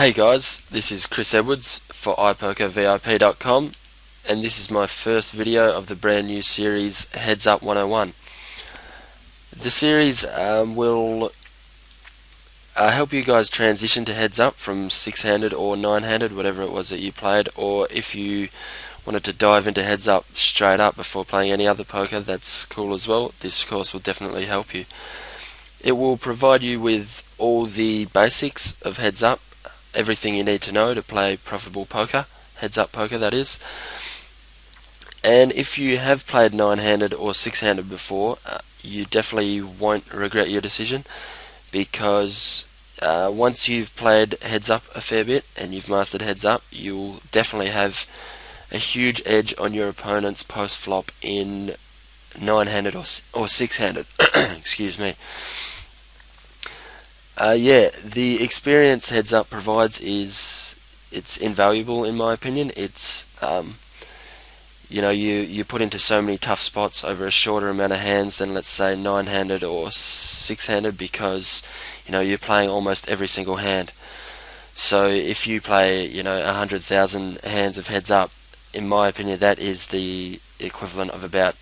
Hey guys, this is Chris Edwards for iPokerVIP.com, and this is my first video of the brand new series Heads Up 101. The series will help you guys transition to Heads Up from 6-handed or 9-handed, whatever it was that you played, or if you wanted to dive into Heads Up straight up before playing any other poker, that's cool as well. This course will definitely help you. It will provide you with all the basics of Heads Up, everything you need to know to play profitable poker, heads up poker that is. And if you have played 9-handed or 6-handed before, you definitely won't regret your decision, because once you've played heads up a fair bit and you've mastered heads up, you'll definitely have a huge edge on your opponents post flop in 9-handed or 6-handed. Excuse me. The experience Heads Up provides it's invaluable in my opinion. It's you put into so many tough spots over a shorter amount of hands than, let's say, 9-handed or 6-handed, because you're playing almost every single hand. So if you play 100,000 hands of Heads Up, in my opinion that is the equivalent of about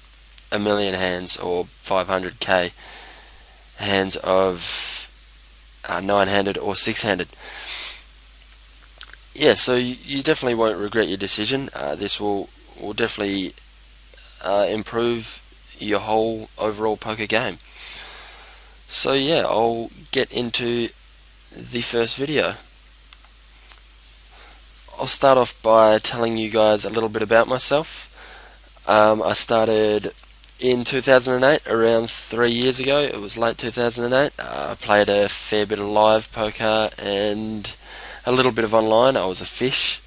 1,000,000 hands or 500k hands of 9-handed or 6-handed. Yeah, so you definitely won't regret your decision. This will definitely improve your whole overall poker game. So yeah, I'll get into the first video. I'll start off by telling you guys a little bit about myself. I started in 2008, around 3 years ago. It was late 2008. I played a fair bit of live poker and a little bit of online. I was a fish,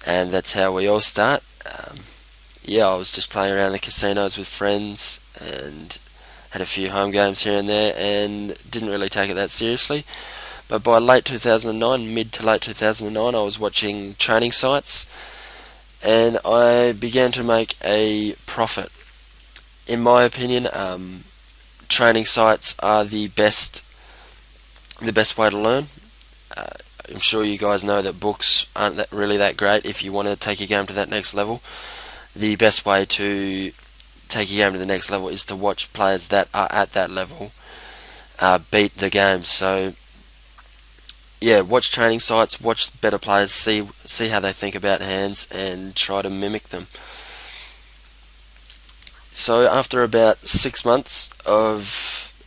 and that's how we all start. I was just playing around the casinos with friends and had a few home games here and there, and didn't really take it that seriously. But by late 2009, mid to late 2009, I was watching training sites, and I began to make a profit. In my opinion, training sites are the best way to learn. I'm sure you guys know that books aren't really that great if you want to take your game to that next level. The best way to take your game to the next level is to watch players that are at that level beat the game. So yeah, watch training sites, watch better players, see how they think about hands, and try to mimic them. So after about 6 months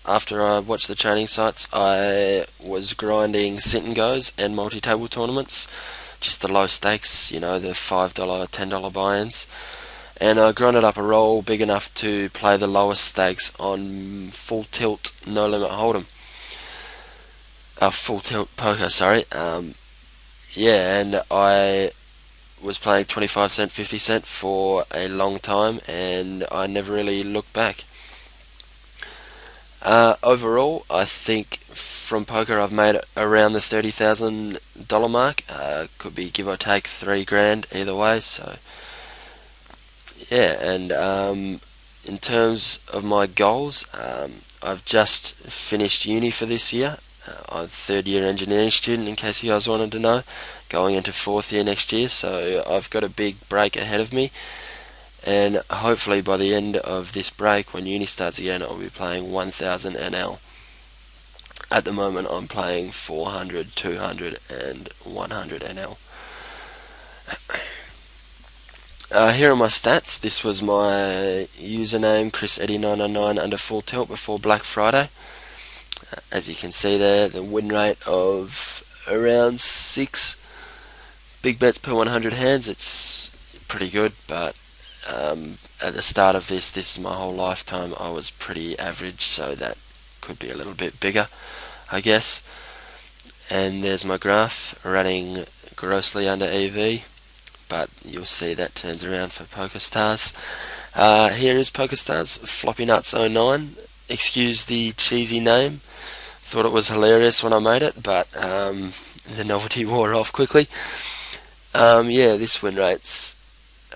after I watched the training sites, I was grinding sit and goes and multi-table tournaments, just the low stakes, the $5, $10 buy-ins, and I grinded up a roll big enough to play the lowest stakes on full tilt no limit hold'em. Full tilt poker, sorry. And I was playing 25 cent, 50 cent for a long time, and I never really looked back. Overall, I think from poker I've made around the $30,000 mark. Could be give or take $3,000 either way. So yeah, and in terms of my goals, I've just finished uni for this year. I'm a third-year engineering student, in case you guys wanted to know, going into fourth year next year, so I've got a big break ahead of me, and hopefully by the end of this break, when uni starts again, I'll be playing 1000 NL. At the moment I'm playing 400, 200 and 100 NL. Here are my stats. This was my username, ChrisEddie999 under full tilt before Black Friday. As you can see there, the win rate of around 6 big bets per 100 hands. It's pretty good, but at the start of this is my whole lifetime, I was pretty average, so that could be a little bit bigger, I guess. And there's my graph, running grossly under EV, but you'll see that turns around for PokerStars. Here is PokerStars, Floppy Nuts 09. Excuse the cheesy name. Thought it was hilarious when I made it, but the novelty wore off quickly. This win rate's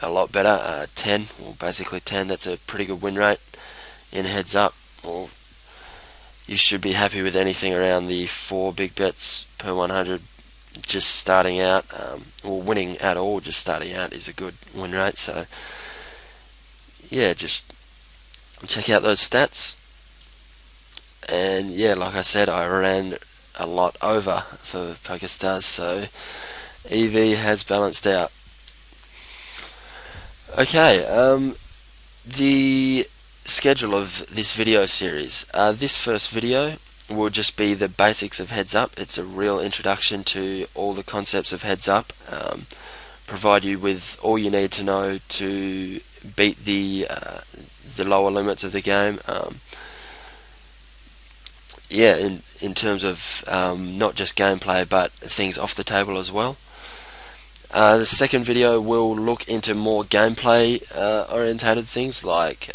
a lot better. 10, well, basically 10. That's a pretty good win rate in Heads Up. Well, you should be happy with anything around the 4 big bets per 100 just starting out, or winning at all just starting out is a good win rate. So yeah, just check out those stats. And yeah, like I said, I ran a lot over for PokerStars, so EV has balanced out. Okay, the schedule of this video series. This first video will just be the basics of Heads Up. It's a real introduction to all the concepts of Heads Up. Provide you with all you need to know to beat the lower limits of the game. Yeah, in terms of not just gameplay but things off the table as well. The second video will look into more gameplay orientated things like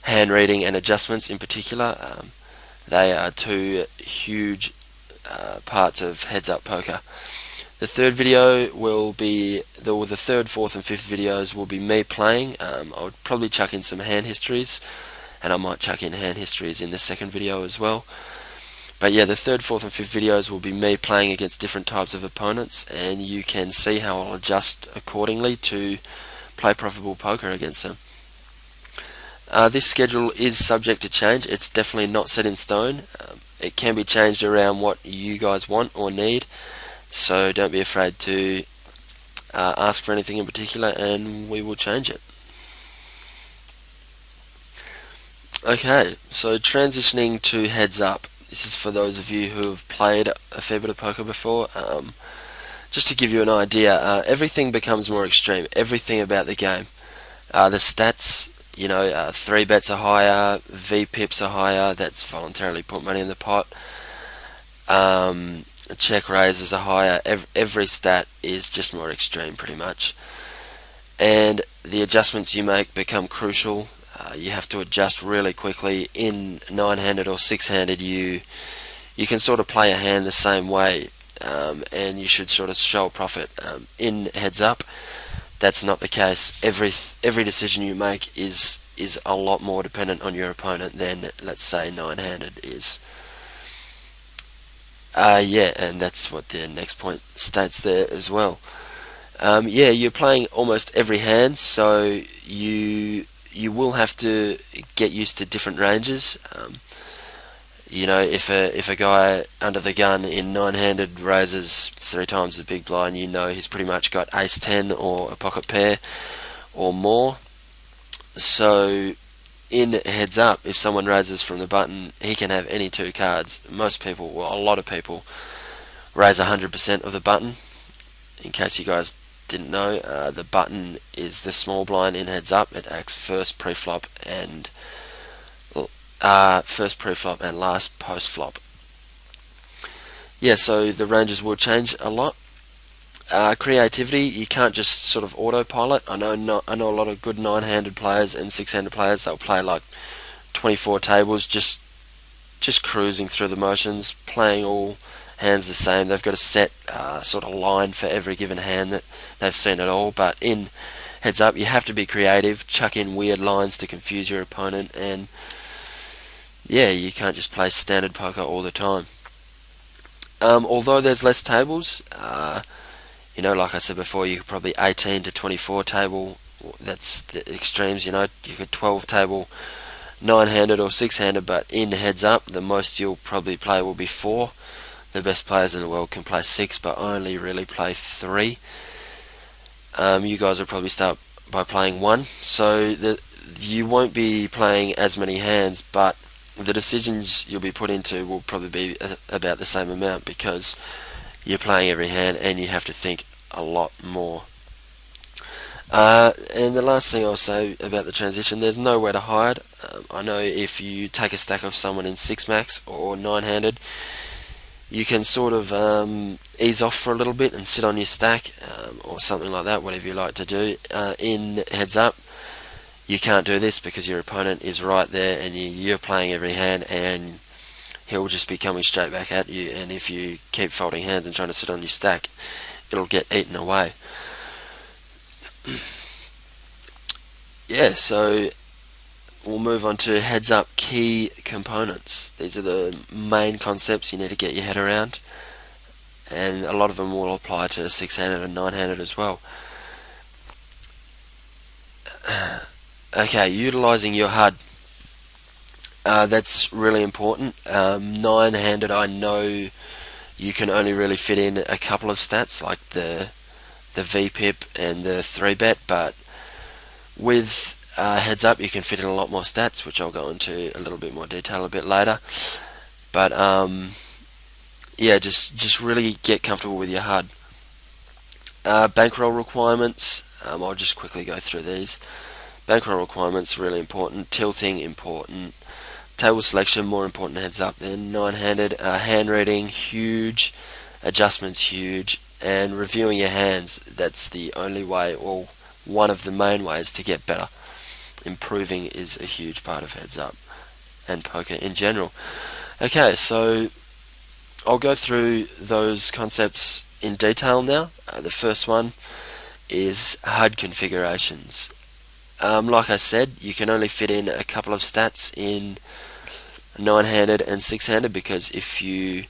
hand reading and adjustments in particular. They are two huge parts of Heads Up Poker. The third video will be, the third, fourth and fifth videos will be me playing. I would probably chuck in some hand histories, and I might chuck in hand histories in the second video as well. But yeah, the third, fourth and fifth videos will be me playing against different types of opponents, and you can see how I'll adjust accordingly to play profitable poker against them. This schedule is subject to change. It's definitely not set in stone. It can be changed around what you guys want or need, so don't be afraid to ask for anything in particular and we will change it. Okay, so transitioning to Heads Up. This is for those of you who have played a fair bit of poker before. Just to give you an idea, everything becomes more extreme. Everything about the game. The stats, 3 bets are higher, V pips are higher, that's voluntarily put money in the pot. Check raises are higher. Every stat is just more extreme pretty much. And the adjustments you make become crucial. You have to adjust really quickly. In 9-handed or 6-handed, you can sort of play a hand the same way, and you should sort of show a profit. In Heads Up, that's not the case. Every decision you make is a lot more dependent on your opponent than, let's say, 9-handed is. Yeah, and that's what the next point states there as well. Yeah, you're playing almost every hand, so you will have to get used to different ranges. If a guy under the gun in 9-handed raises 3 times the big blind, he's pretty much got ace-10 or a pocket pair or more. So in Heads Up, if someone raises from the button, he can have any 2 cards. Most people, well, a lot of people, raise 100% of the button. In case you guys didn't know, the button is the small blind in Heads Up. It acts first pre-flop and last post-flop. Yeah, so the ranges will change a lot. Creativity, you can't just sort of autopilot. I know a lot of good 9-handed players and 6-handed players. They'll play like 24 tables, just cruising through the motions, playing all hands the same. They've got a set sort of line for every given hand that they've seen it all. But in Heads Up, you have to be creative, chuck in weird lines to confuse your opponent, and yeah, you can't just play standard poker all the time. Although there's less tables, like I said before, you could probably 18 to 24 table. That's the extremes. You could 12 table 9-handed or 6-handed, but in Heads Up, the most you'll probably play will be 4. The best players in the world can play 6, but only really play 3. You guys will probably start by playing 1, so you won't be playing as many hands, but the decisions you'll be put into will probably be about the same amount because you're playing every hand and you have to think a lot more. And the last thing I'll say about the transition, there's nowhere to hide. I know if you take a stack of someone in 6-max or 9-handed, you can sort of ease off for a little bit and sit on your stack or something like that, whatever you like to do. In Heads Up, you can't do this because your opponent is right there and you're playing every hand and he'll just be coming straight back at you, and if you keep folding hands and trying to sit on your stack, it'll get eaten away. Yeah, so we'll move on to Heads Up key components. These are the main concepts you need to get your head around. and a lot of them will apply to 6-handed and 9-handed as well. Okay, utilizing your HUD. That's really important. 9-handed, I know you can only really fit in a couple of stats, like the VPIP and the 3-bet, but with heads up you can fit in a lot more stats, which I'll go into a little bit more detail a bit later. But yeah, just really get comfortable with your HUD. Bankroll requirements, I'll just quickly go through these. Bankroll requirements really important. Tilting important. Table selection more important heads up than 9-handed. Handwriting huge. Adjustments huge. And reviewing your hands, that's the only way, or one of the main ways to get better. Improving is a huge part of heads up and poker in general. Okay, so I'll go through those concepts in detail now. The first one is HUD configurations. Like I said, you can only fit in a couple of stats in 9-handed and 6-handed, because if you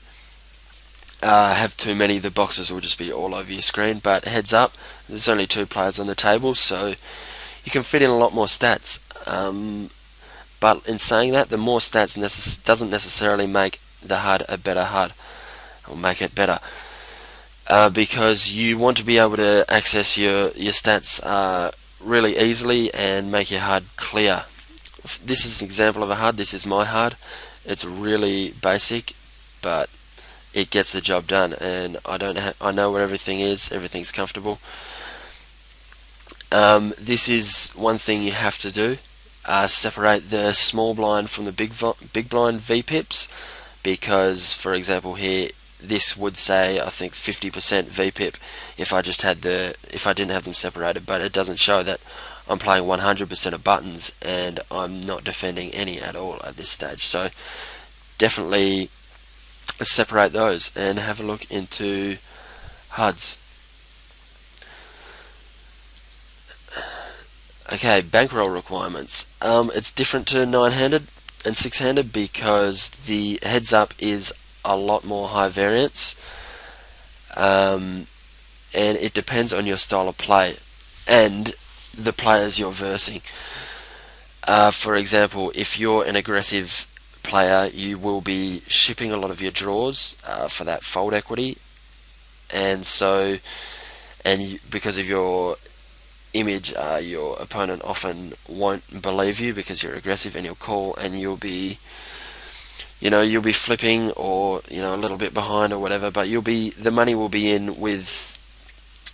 have too many, the boxes will just be all over your screen. But heads up, there's only 2 players on the table, so you can fit in a lot more stats. But in saying that, the more stats doesn't necessarily make the HUD a better HUD, or make it better, because you want to be able to access your stats really easily and make your HUD clear. This is an example of a HUD. This is my HUD. It's really basic, but it gets the job done, and I know where everything is. Everything's comfortable. This is one thing you have to do. Separate the small blind from the big blind VPIPs, because, for example, here this would say I think 50% VPIP if I didn't have them separated, but it doesn't show that I'm playing 100% of buttons and I'm not defending any at all at this stage. So definitely separate those and have a look into HUDs. Okay, bankroll requirements. It's different to 9-handed and 6-handed because the heads up is a lot more high variance, and it depends on your style of play and the players you're versing. For example, if you're an aggressive player, you will be shipping a lot of your draws for that fold equity, and because of your image, your opponent often won't believe you because you're aggressive, and you'll call, and you'll be flipping, or a little bit behind or whatever, but the money will be in with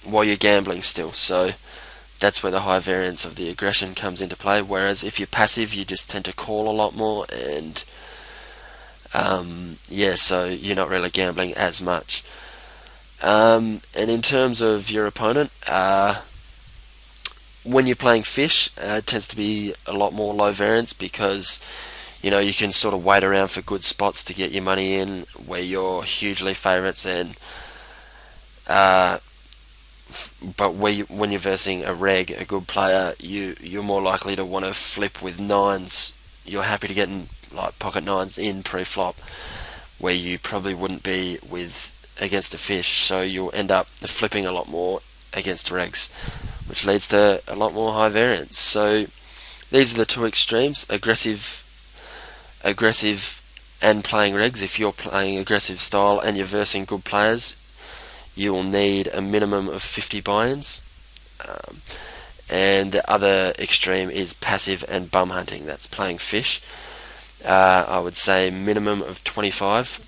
while you're gambling still. So that's where the high variance of the aggression comes into play. Whereas if you're passive, you just tend to call a lot more, and so you're not really gambling as much. And in terms of your opponent, when you're playing fish, it tends to be a lot more low variance, because you can sort of wait around for good spots to get your money in where you're hugely favourites, and but when you're versing a good player, you're more likely to want to flip with 9s. You're happy to get in like pocket 9s in pre-flop, where you probably wouldn't be against a fish. So you'll end up flipping a lot more against regs, which leads to a lot more high variance. So these are the 2 extremes: aggressive and playing regs. If you're playing aggressive style and you're versing good players, you will need a minimum of 50 buy-ins. And the other extreme is passive and bum hunting. That's playing fish. I would say minimum of 25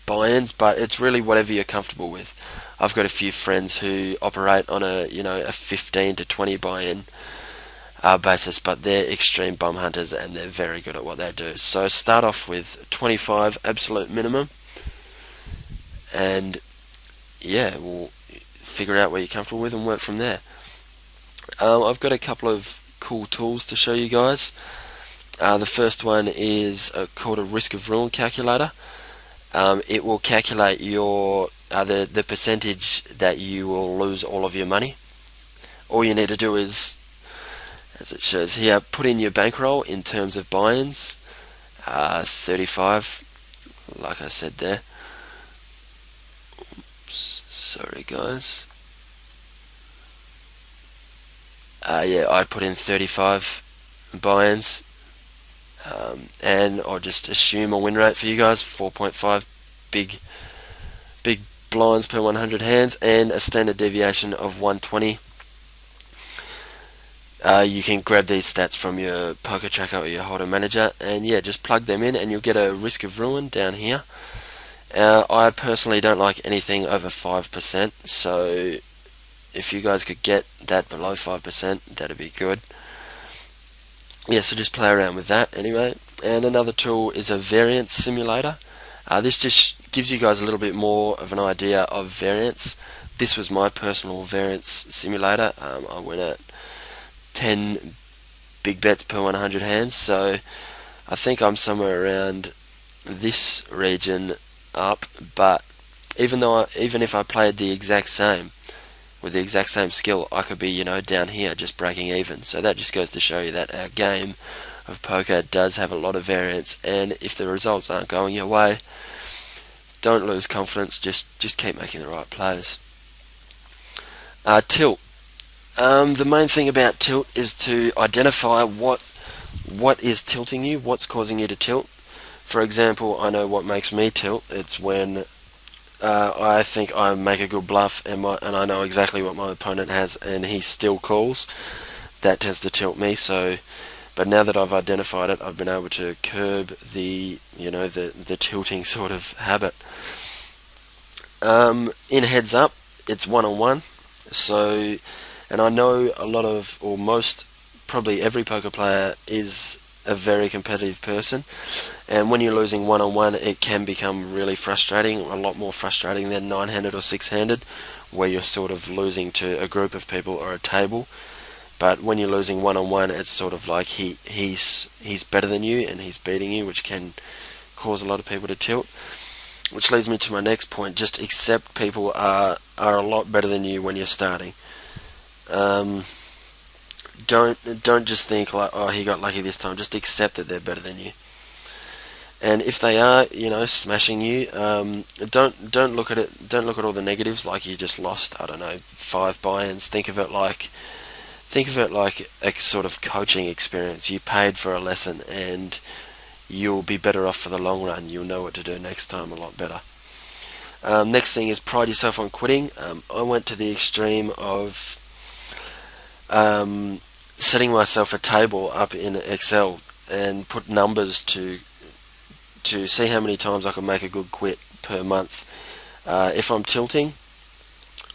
buy-ins, but it's really whatever you're comfortable with. I've got a few friends who operate on a 15 to 20 buy-in basis, but they're extreme bum hunters and they're very good at what they do. So start off with 25 absolute minimum, and we'll figure out what you're comfortable with and work from there. I've got a couple of cool tools to show you guys. The first one is called a risk of ruin calculator. It will calculate your the percentage that you will lose all of your money. All you need to do is, as it shows here, put in your bankroll in terms of buy-ins, 35, like I said there. Sorry guys. Yeah, I put in 35 buy-ins, and I'll just assume a win rate for you guys, 4.5 big blinds per 100 hands, and a standard deviation of 120. You can grab these stats from your poker tracker or your holder manager, and yeah, just plug them in and you'll get a risk of ruin down here. I personally don't like anything over 5%, so if you guys could get that below 5%, that'd be good. Yeah, so just play around with that anyway. And another tool is a variance simulator. This just gives you guys a little bit more of an idea of variance. This was my personal variance simulator. I went at 10 big bets per 100 hands, so I think I'm somewhere around this region up. But even if I played the exact same with the exact same skill, I could be down here just breaking even. So that just goes to show you that our game of poker does have a lot of variance, and if the results aren't going your way, don't lose confidence. Just keep making the right plays. Tilt. The main thing about tilt is to identify what is tilting you, what's causing you to tilt. For example, I know what makes me tilt. It's when I think I make a good bluff and I know exactly what my opponent has and he still calls. That tends to tilt me. But now that I've identified it, I've been able to curb the tilting sort of habit. In heads up, it's 1-on-1. So, and I know a lot of, or most, probably every poker player is a very competitive person, and when you're losing 1-on-1, it can become really frustrating, a lot more frustrating than 9-handed or 6-handed, where you're sort of losing to a group of people or a table. But when you're losing 1-on-1, it's sort of like he's better than you and he's beating you, which can cause a lot of people to tilt. Which leads me to my next point: just accept people are a lot better than you when you're starting. Don't just think like, oh, he got lucky this time. Just accept that they're better than you. And if they are, smashing you, don't look at it. Don't look at all the negatives like you just lost, I don't know, 5 buy-ins. Think of it like a sort of coaching experience. You paid for a lesson, and you'll be better off for the long run. You'll know what to do next time a lot better. Next thing is pride yourself on quitting. I went to the extreme of setting myself a table up in Excel and put numbers to see how many times I could make a good quit per month. If I'm tilting,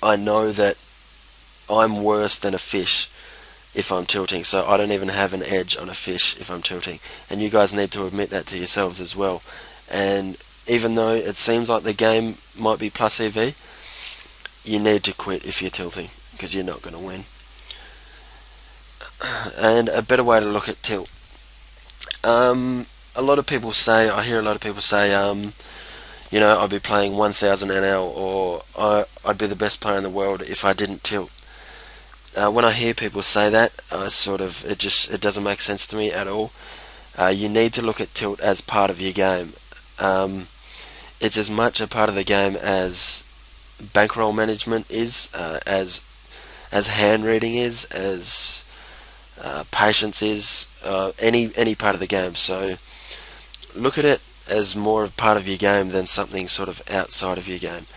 I know that I'm worse than a fish if I'm tilting, so I don't even have an edge on a fish if I'm tilting. And you guys need to admit that to yourselves as well. And even though it seems like the game might be plus EV, you need to quit if you're tilting, because you're not going to win. And a better way to look at tilt. A lot of people say, I hear a lot of people say, I'd be playing 1000 NL, or I'd be the best player in the world if I didn't tilt. When I hear people say that, it doesn't make sense to me at all. You need to look at tilt as part of your game. It's as much a part of the game as bankroll management is, as handwriting is, as patience is, any part of the game. So look at it as more of part of your game than something sort of outside of your game.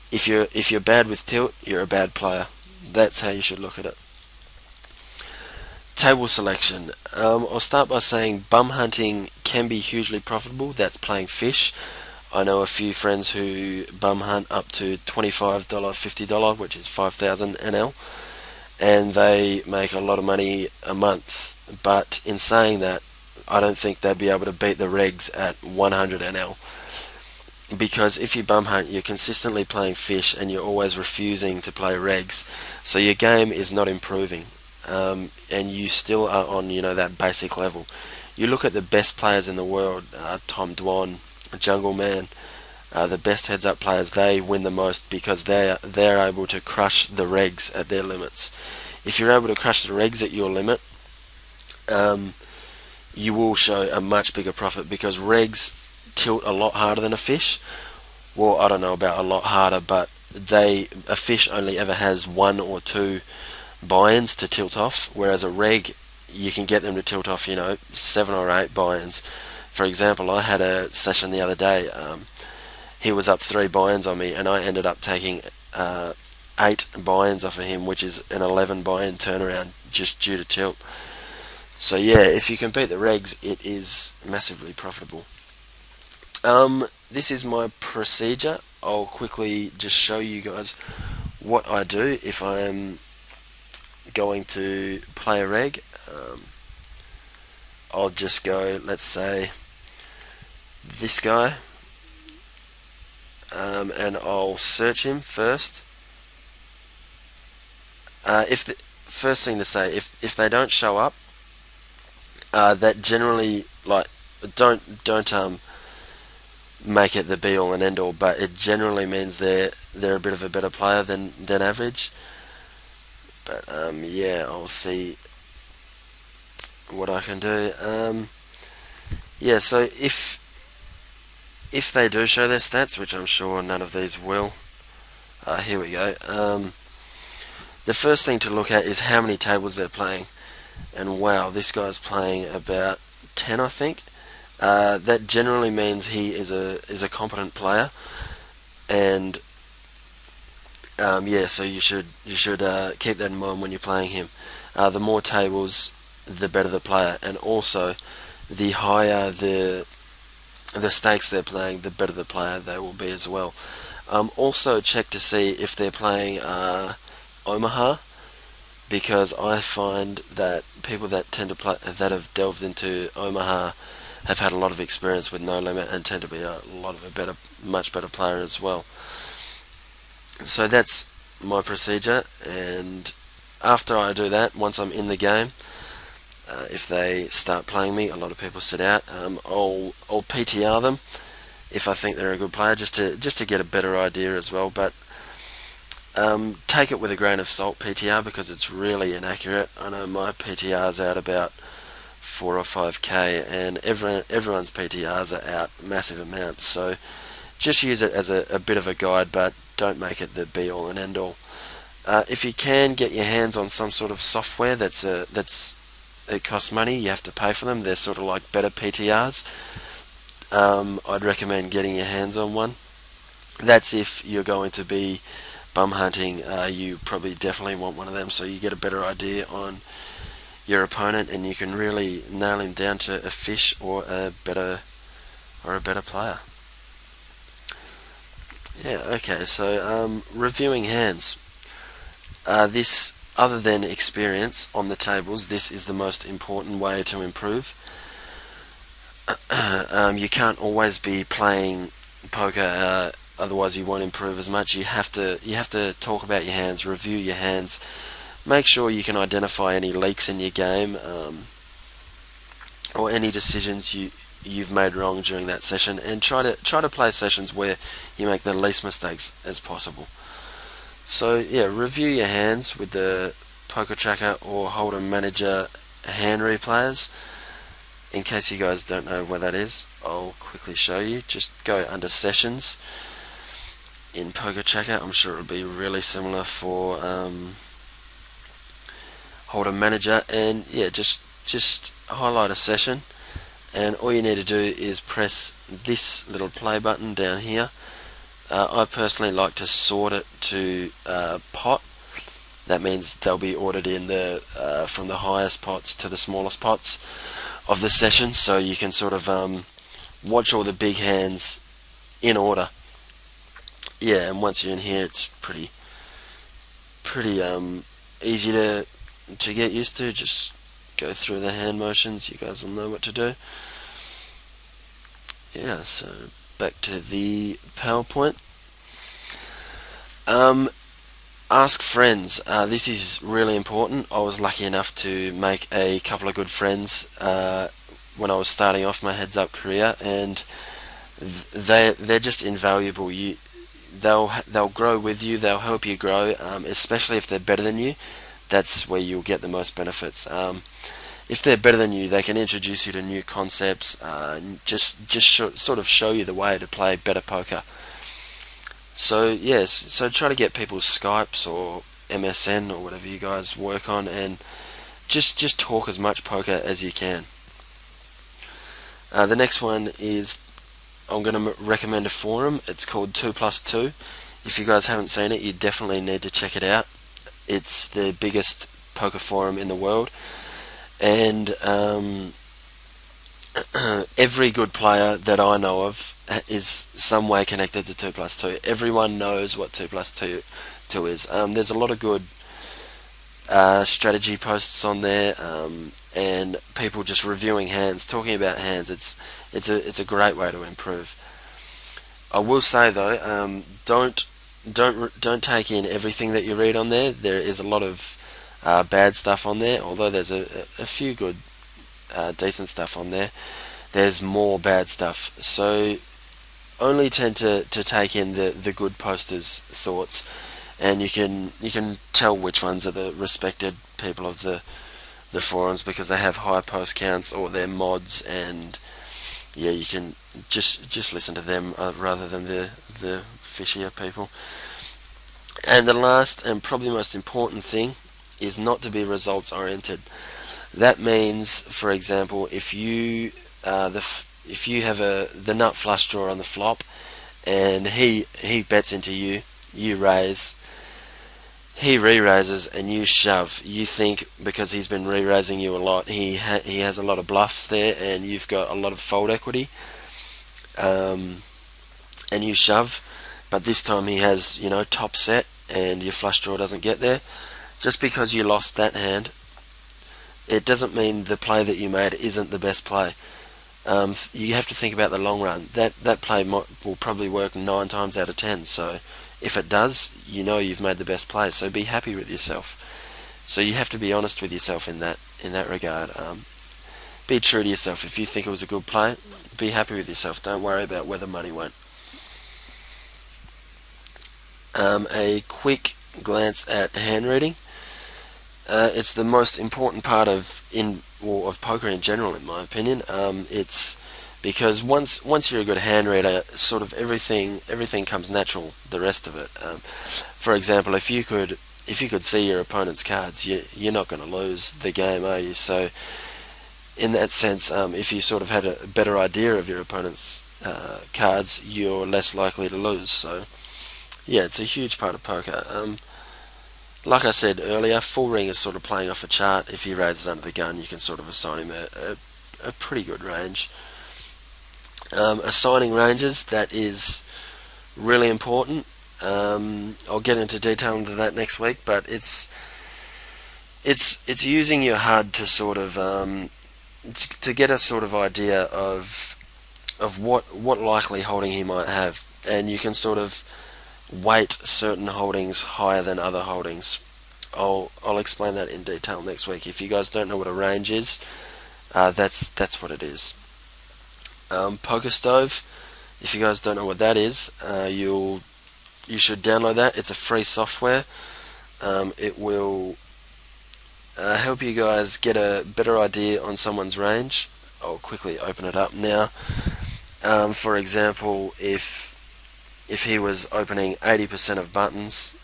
If you're bad with tilt, you're a bad player. That's how you should look at it. Table selection. I'll start by saying bum hunting can be hugely profitable. That's playing fish. I know a few friends who bum hunt up to $25, $50, which is 5,000 NL, and they make a lot of money a month. But in saying that, I don't think they'd be able to beat the regs at 100 NL. Because if you bum hunt, you're consistently playing fish and you're always refusing to play regs, so your game is not improving, and you still are on that basic level. You look at the best players in the world, Tom Dwan, Jungle Man, the best heads up players, they win the most because they're able to crush the regs at their limits. If you're able to crush the regs at your limit, you will show a much bigger profit, because regs tilt a lot harder than a fish. Well, I don't know about a lot harder, but a fish only ever has one or two buy-ins to tilt off, whereas a reg, you can get them to tilt off, 7 or 8 buy-ins. For example, I had a session the other day. He was up 3 buy-ins on me, and I ended up taking 8 buy-ins off of him, which is an 11 buy-in turnaround just due to tilt. So yeah, if you can beat the regs, it is massively profitable. This is my procedure. I'll quickly just show you guys what I do if I am going to play a reg. I'll just go, let's say, this guy, and I'll search him first. First thing to say, if they don't show up, that generally, like, don't make it the be all and end all, but it generally means they're a bit of a better player than average. But yeah, I'll see what I can do. Yeah, so if they do show their stats, which I'm sure none of these will, here we go. The first thing to look at is how many tables they're playing, and wow, this guy's playing about 10, I think. That generally means he is a competent player, and yeah, so you should keep that in mind when you're playing him. The more tables, the better the player, and also the higher the stakes they're playing, the better the player they will be as well. Also check to see if they're playing Omaha, because I find that people that tend to play, that have delved into Omaha, have had a lot of experience with no limit and tend to be much better player as well. So that's my procedure, and after I do that, once I'm in the game, if they start playing me, a lot of people sit out. I'll PTR them if I think they're a good player, just to get a better idea as well. But take it with a grain of salt, PTR, because it's really inaccurate. I know my PTR's out about 4 or 5k, and everyone's PTRs are out massive amounts. So just use it as a bit of a guide, but don't make it the be all and end all. If you can get your hands on some sort of software it costs money, you have to pay for them. They're sort of like better PTRs. I'd recommend getting your hands on one. That's if you're going to be bum hunting. You probably definitely want one of them, so you get a better idea on your opponent, and you can really nail him down to a fish or a better player. Yeah, okay, so reviewing hands. This, other than experience on the tables, this is the most important way to improve. You can't always be playing poker, otherwise you won't improve as much. You have to talk about your hands, review your hands, make sure you can identify any leaks in your game, or any decisions you've made wrong during that session, and try to play sessions where you make the least mistakes as possible. So yeah, review your hands with the Poker Tracker or Hold'em Manager hand replayers. In case you guys don't know where that is, I'll quickly show you. Just go under Sessions in Poker Tracker. I'm sure it'll be really similar for Hold'em Manager, and yeah, just highlight a session, and all you need to do is press this little play button down here. I personally like to sort it to pot. That means they'll be ordered in from the highest pots to the smallest pots of the session, so you can sort of watch all the big hands in order. Yeah, and once you're in here, it's pretty easy to get used to. Just go through the hand motions. You guys will know what to do. Yeah, so back to the PowerPoint. Ask friends. This is really important. I was lucky enough to make a couple of good friends when I was starting off my heads-up career, and they're just invaluable. They'll grow with you. They'll help you grow, especially if they're better than you. That's where you'll get the most benefits. If they're better than you, they can introduce you to new concepts, just sort of show you the way to play better poker. So yes, so try to get people's Skypes or MSN or whatever you guys work on, and just talk as much poker as you can. The next one is I'm going to recommend a forum. It's called 2plus2. If you guys haven't seen it, you definitely need to check it out. It's the biggest poker forum in the world, and every good player that I know of is some way connected to 2plus2. Everyone knows what 2plus2 is. There's a lot of good strategy posts on there, and people just reviewing hands, talking about hands. It's a great way to improve. I will say though, don't take in everything that you read on there. There is a lot of bad stuff on there, although there's a few good, decent stuff on there. There's more bad stuff. So only tend to take in the good posters' thoughts, and you can tell which ones are the respected people of the forums because they have high post counts or they're mods, and yeah, you can just listen to them rather than the fishier people. And the last and probably most important thing is not to be results oriented. That means, for example, if you if you have the nut flush draw on the flop, and he bets into you, you raise, he re-raises, and you shove. You think because he's been re-raising you a lot, he has a lot of bluffs there, and you've got a lot of fold equity, and you shove. But this time he has, top set, and your flush draw doesn't get there. Just because you lost that hand, it doesn't mean the play that you made isn't the best play. You have to think about the long run. That play will probably work 9 times out of 10. So if it does, you've made the best play. So be happy with yourself. So you have to be honest with yourself in that regard. Be true to yourself. If you think it was a good play, be happy with yourself. Don't worry about where the money went. A quick glance at handwriting. It's the most important part of poker in general, in my opinion. It's because once you're a good hand reader, sort of everything comes natural. The rest of it. For example, if you could see your opponent's cards, you're not going to lose the game, are you? So in that sense, if you sort of had a better idea of your opponent's cards, you're less likely to lose. So yeah, it's a huge part of poker. Like I said earlier, full ring is sort of playing off a chart. If he raises under the gun, you can sort of assign him a pretty good range. Assigning ranges, that is really important. I'll get into detail into that next week, but it's using your HUD to sort of to get a sort of idea of what likely holding he might have, and you can sort of weight certain holdings higher than other holdings. I'll explain that in detail next week. If you guys don't know what a range is, that's what it is. Poker Stove. If you guys don't know what that is, you should download that. It's a free software. It will help you guys get a better idea on someone's range. I'll quickly open it up now. For example, if he was opening 80% of buttons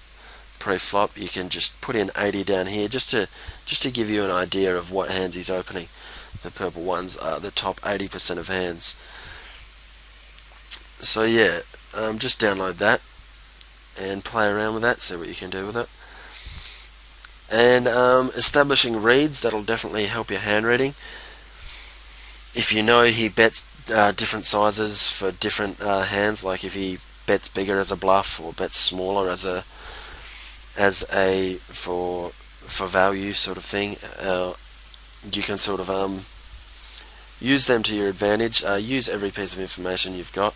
pre-flop, you can just put in 80 down here just to give you an idea of what hands he's opening. The purple ones are the top 80% of hands. So yeah, just download that and play around with that, see what you can do with it. And establishing reads, that'll definitely help your hand reading. If you know he bets different sizes for different hands, like if he bets bigger as a bluff or bets smaller as a for value sort of thing, you can sort of use them to your advantage. Use every piece of information you've got,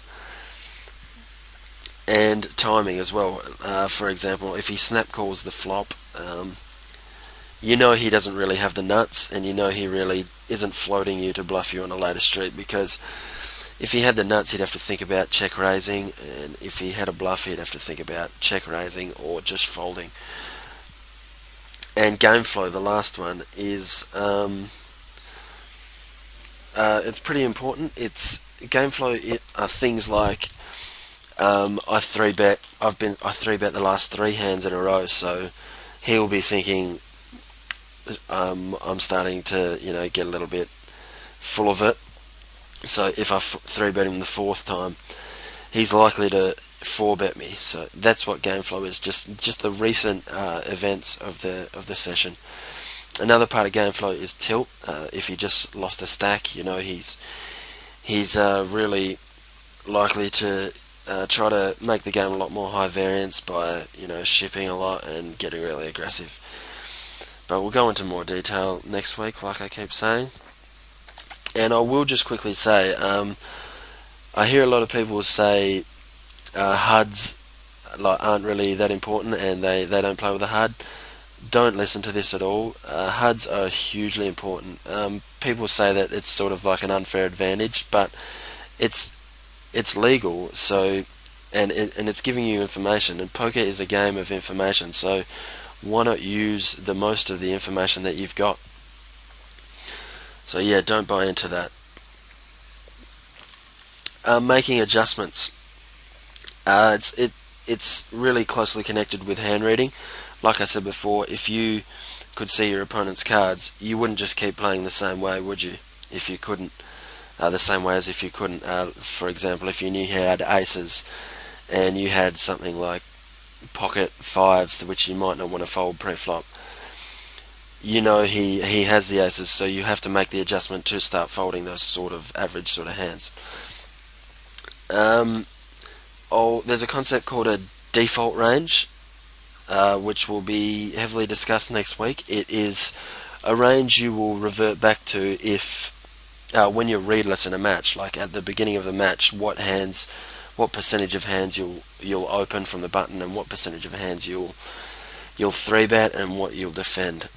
and timing as well. For example, if he snap calls the flop, you know he doesn't really have the nuts, and you know he really isn't floating you to bluff you on a later street, because if he had the nuts, he'd have to think about check raising, and if he had a bluff, he'd have to think about check raising or just folding. And game flow, the last one, is it's pretty important. It's game flow are things like I three bet. I three bet the last three hands in a row, so he'll be thinking I'm starting to get a little bit full of it. So if I three bet him the fourth time, he's likely to four bet me. So that's what game flow is. Just the recent events of the session. Another part of game flow is tilt. If he just lost a stack, he's really likely to try to make the game a lot more high variance by shipping a lot and getting really aggressive. But we'll go into more detail next week, like I keep saying. And I will just quickly say, I hear a lot of people say HUDs aren't really that important and they don't play with a HUD. Don't listen to this at all. HUDs are hugely important. People say that it's sort of like an unfair advantage, but it's legal. So and it's giving you information. And poker is a game of information. So why not use the most of the information that you've got? So yeah, don't buy into that. Making adjustments. It's really closely connected with hand reading. Like I said before, if you could see your opponent's cards, you wouldn't just keep playing the same way, would you? If you couldn't, the same way as if you couldn't. For example, if you knew he had aces, and you had something like pocket fives, which you might not want to fold pre-flop. He has the aces, so you have to make the adjustment to start folding those sort of average sort of hands. There's a concept called a default range, which will be heavily discussed next week. It is a range you will revert back to if when you're readless in a match, like at the beginning of the match, what percentage of hands you'll open from the button, and what percentage of hands you'll three bet, and what you'll defend.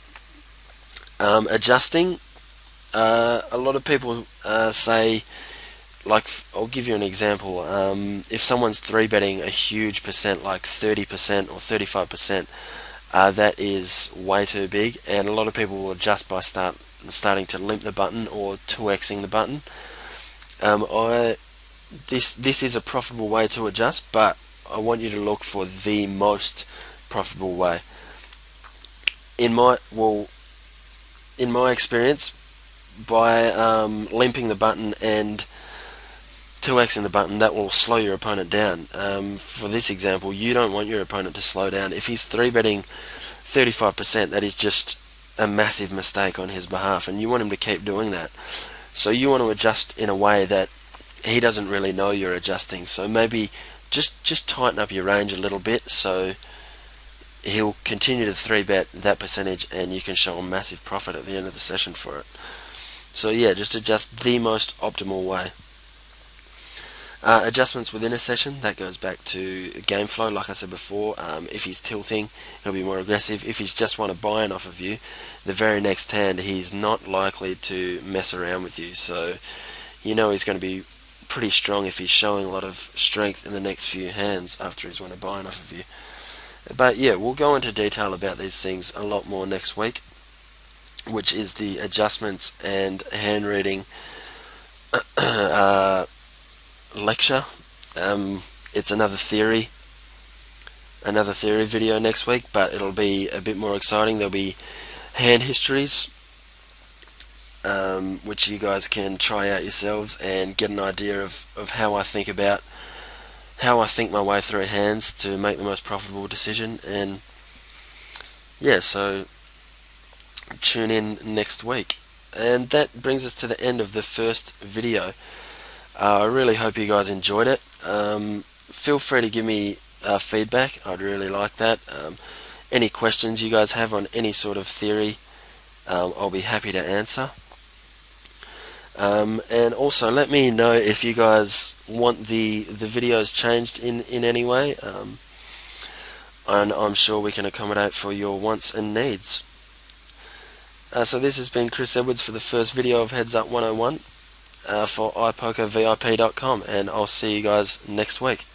Adjusting, a lot of people say, like, I'll give you an example. If someone's three betting a huge percent, like 30% or 35%, that is way too big, and a lot of people will adjust by starting to limp the button or 2xing the button. This is a profitable way to adjust, but I want you to look for the most profitable way. In my experience, by limping the button and 2xing the button, that will slow your opponent down. For this example, you don't want your opponent to slow down. If he's three betting 35%, that is just a massive mistake on his behalf, and you want him to keep doing that. So you want to adjust in a way that he doesn't really know you're adjusting. So maybe just tighten up your range a little bit, so he'll continue to three bet that percentage, and you can show a massive profit at the end of the session for it. So yeah, just adjust the most optimal way. Adjustments within a session, that goes back to game flow. Like I said before, if he's tilting, he'll be more aggressive. If he's just want to buy in off of you, the very next hand he's not likely to mess around with you. So he's going to be pretty strong if he's showing a lot of strength in the next few hands after he's won a buy off of you. But yeah, we'll go into detail about these things a lot more next week, which is the adjustments and hand reading lecture. It's another theory video next week, but it'll be a bit more exciting. There'll be hand histories, which you guys can try out yourselves and get an idea of how I think my way through hands to make the most profitable decision. And yeah, so tune in next week. And that brings us to the end of the first video. I really hope you guys enjoyed it. Feel free to give me feedback. I'd really like that. Any questions you guys have on any sort of theory, I'll be happy to answer. And also let me know if you guys want the videos changed in any way, and I'm sure we can accommodate for your wants and needs. So this has been Chris Edwards for the first video of Heads Up 101 for iPokerVIP.com, and I'll see you guys next week.